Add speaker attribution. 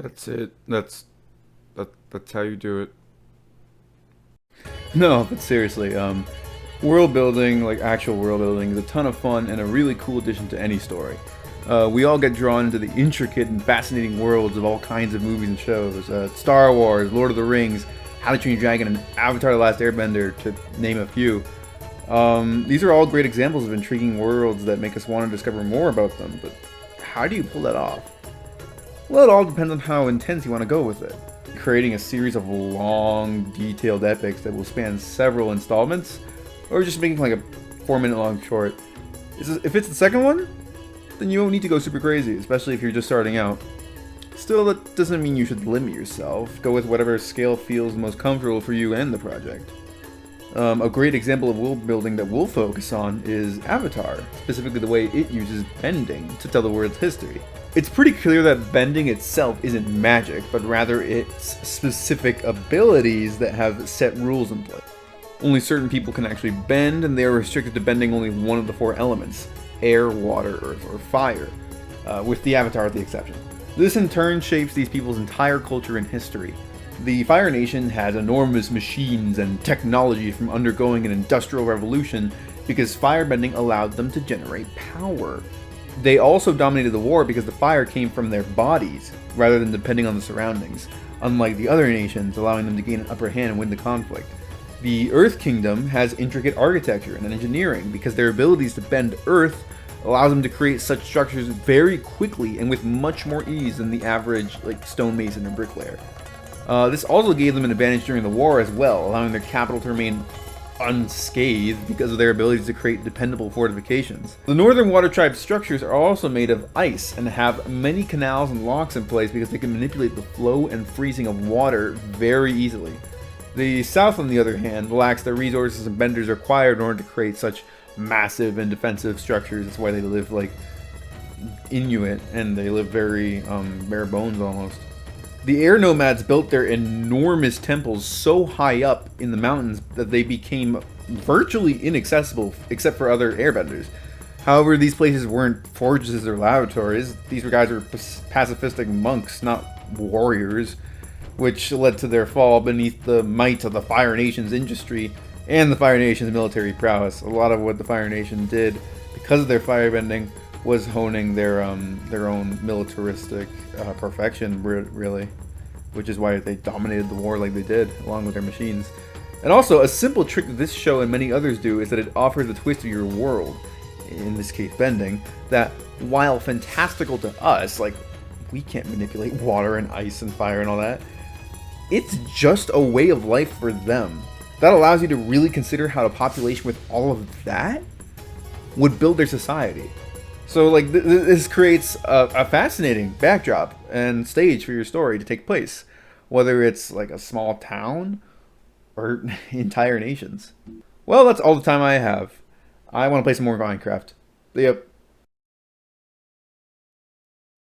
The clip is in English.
Speaker 1: That's it. That's how you do it. No, but seriously, world building, like actual world building, is a ton of fun and a really cool addition to any story. We all get drawn into the intricate and fascinating worlds of all kinds of movies and shows. Star Wars, Lord of the Rings, How to Train Your Dragon, and Avatar: The Last Airbender, to name a few. These are all great examples of intriguing worlds that make us want to discover more about them, but how do you pull that off? Well, it all depends on how intense you want to go with it. Creating a series of long, detailed epics that will span several installments, or just making like a 4-minute long short. If it's the second one, then you won't need to go super crazy, especially if you're just starting out. Still, that doesn't mean you should limit yourself. Go with whatever scale feels most comfortable for you and the project. A great example of world building that we'll focus on is Avatar, specifically the way it uses bending to tell the world's history. It's pretty clear that bending itself isn't magic, but rather it's specific abilities that have set rules in place. Only certain people can actually bend, and they are restricted to bending only one of the 4 elements: air, water, earth, or fire, with the Avatar the exception. This in turn shapes these people's entire culture and history. The Fire Nation had enormous machines and technology from undergoing an industrial revolution because firebending allowed them to generate power. They also dominated the war because the fire came from their bodies, rather than depending on the surroundings, unlike the other nations, allowing them to gain an upper hand and win the conflict. The Earth Kingdom has intricate architecture and engineering because their abilities to bend Earth allows them to create such structures very quickly and with much more ease than the average stonemason or bricklayer. This also gave them an advantage during the war as well, allowing their capital to remain unscathed because of their abilities to create dependable fortifications. The Northern Water Tribe structures are also made of ice and have many canals and locks in place because they can manipulate the flow and freezing of water very easily. The South, on the other hand, lacks the resources and benders required in order to create such massive and defensive structures. That's why they live like Inuit, and they live very bare bones almost. The air nomads built their enormous temples so high up in the mountains that they became virtually inaccessible except for other airbenders. However, these places weren't fortresses or laboratories. These guys were pacifistic monks, not warriors, which led to their fall beneath the might of the Fire Nation's industry and the Fire Nation's military prowess. A lot of what the Fire Nation did, because of their firebending, was honing their own militaristic perfection, really, which is why they dominated the war like they did, along with their machines. And also, a simple trick that this show and many others do is that it offers a twist to your world, in this case bending, that while fantastical to us, like we can't manipulate water and ice and fire and all that, it's just a way of life for them. That allows you to really consider how a population with all of that would build their society. So this creates a fascinating backdrop and stage for your story to take place, whether it's like a small town or entire nations. Well, that's all the time I have. I want to play some more Minecraft. Yep.